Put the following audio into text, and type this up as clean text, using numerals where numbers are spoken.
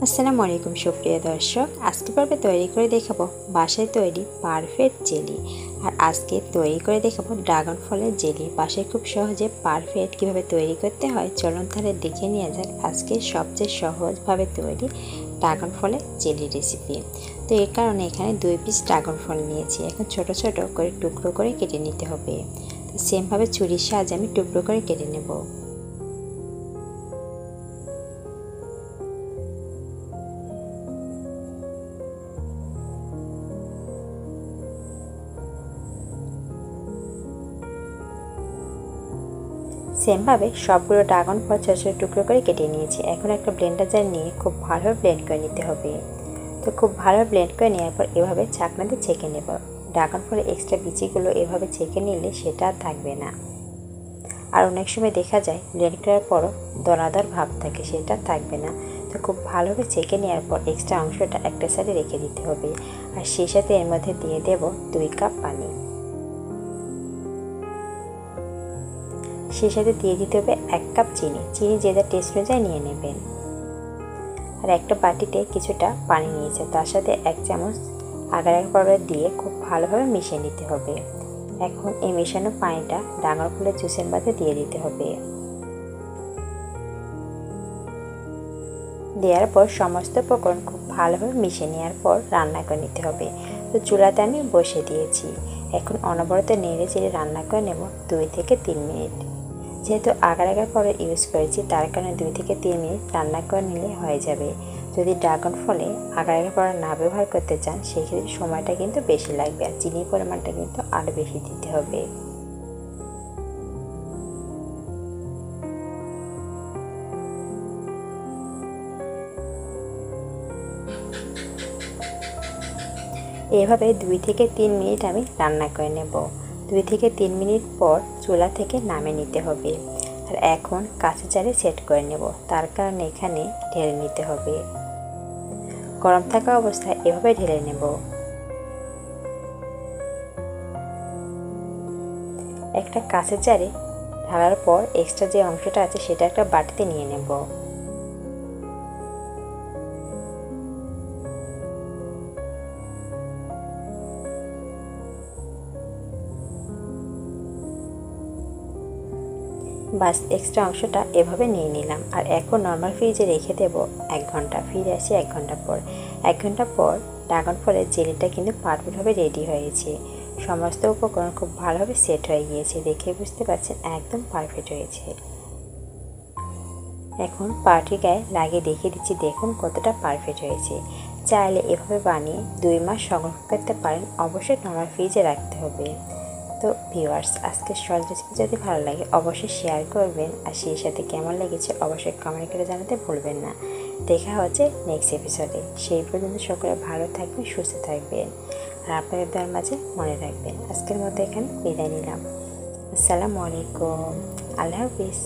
আসসালামু আলাইকুম সুপ্রিয় দর্শক, আজকে পর্বে তৈরি করে দেখাবো বাসায় তৈরি পারফেক্ট জেলি। আর আজকে তৈরি করে দেখাবো ড্রাগন ফলের জেলি। বাসায় খুব সহজে পারফেক্ট কিভাবে তৈরি করতে হয় চলুন তাহলে দেখে নিয়ে যাক আজকে সবচেয়ে সহজভাবে তৈরি ড্রাগন ফলের জেলি রেসিপি। তো এর কারণে এখানে 2 পিস ড্রাগন ফল নিয়েছি। এখন ছোট ছোট করে টুকরো করে কেটে নিতে হবে। তো সেমভাবে ছুরির সাহায্যে আমি টুকরো করে কেটে নেব। সেমভাবে সবগুলো ড্রাগন ফল ছোটো ছোটো টুকরো করে কেটে নিয়েছি। এখন একটা ব্লেন্ডার জার নিয়ে খুব ভালোভাবে ব্লেন্ড করে নিতে হবে। তো খুব ভালোভাবে ব্লেন্ড করে নেওয়ার পর এভাবে ছাঁকনাতে ছেঁকে নেব। ড্রাগন ফলের এক্সট্রা বিচিগুলো এভাবে ছেঁকে নিলে সেটা আর থাকবে না। আর অনেক সময় দেখা যায় ব্লেন্ড করার পরও দরাদর ভাব থাকে, সেটা থাকবে না। তো খুব ভালোভাবে ছেঁকে নেওয়ার পর এক্সট্রা অংশটা একটা সাইডে রেখে দিতে হবে। আর সেই সাথে এর মধ্যে দিয়ে দেব 2 কাপ পানি। সেই সাথে দিয়ে দিতে হবে 1 কাপ চিনি। চিনি যে যার টেস্ট অনুযায়ী নিয়ে নেবেন। আর একটা বাটিতে কিছুটা পানি নিয়েছে, তার সাথে 1 চামচ আগার পাউডার দিয়ে খুব ভালোভাবে মিশিয়ে নিতে হবে। এখন এই মেশানো পানিটা ড্রাগন ফলের জুসের মধ্যে দিয়ে দিতে হবে। দেওয়ার পর সমস্ত উপকরণ খুব ভালোভাবে মিশিয়ে নেওয়ার পর রান্না করে নিতে হবে। তো চুলাতে আমি বসিয়ে দিয়েছি। এখন অনবরত নেড়ে চেড়ে রান্না করে নেব 2 থেকে 3 মিনিট। যেহেতু আগার পাউডার ইউজ করেছি তার কারণে 2 থেকে 3 মিনিট রান্না করে নিলে হয়ে যাবে। যদি ড্রাগন ফলে আগার পাউডার না ব্যবহার করতে চান সেই ক্ষেত্রে সময়টা কিন্তু বেশি লাগবে, আর চিনির পরিমাণটা কিন্তু আরও বেশি দিতে হবে। এভাবে 2 থেকে 3 মিনিট আমি রান্না করে নেব। 2 থেকে 3 মিনিট পর চুলা থেকে নামিয়ে নিতে হবে। আর এখন কাঁচের জারে সেট করে নেব, তার কারণে এখানে ঢেলে নিতে হবে। গরম থাকা অবস্থায় এভাবে ঢেলে নেব। একটা কাঁচের জারে ঢালার পর এক্সট্রা যে অংশটা আছে সেটা একটা বাটিতে নিয়ে নেব। বাস এক্সট্রা অংশটা এভাবে নিয়ে নিলাম। আর এখন নর্মাল ফ্রিজে রেখে দেব 1 ঘন্টা। ফিরে আসি 1 ঘন্টা পর। 1 ঘন্টা পর ড্রাগন ফলের জেলিটা কিন্তু পারফেক্টভাবে রেডি হয়েছে। সমস্ত উপকরণ খুব ভালোভাবে সেট হয়ে গিয়েছে, দেখে বুঝতে পারছেন একদম পারফেক্ট হয়েছে। এখন পাউরুটির গায়ে লাগিয়ে দেখিয়ে দিচ্ছি, দেখুন কতটা পারফেক্ট হয়েছে। চাইলে এভাবে বানিয়ে 2 মাস সংরক্ষণ করতে পারেন, অবশ্যই নর্মাল ফ্রিজে রাখতে হবে। তো ভিউয়ার্স, আজকের সহজ রেসিপি যদি ভালো লাগে অবশ্যই শেয়ার করবেন, আর সেই সাথে কেমন লেগেছে অবশ্যই কমেন্ট করে জানাতে ভুলবেন না। দেখা হচ্ছে নেক্সট এপিসোডে। সেই পর্যন্ত সকলে ভালো থাকবেন, সুস্থ থাকবেন, আর আপনাদের দোয়ার মাঝে মনে রাখবেন। আজকের মতো এখানে বিদায় নিলাম। আসসালামু আলাইকুম, আল্লাহ হাফিজ।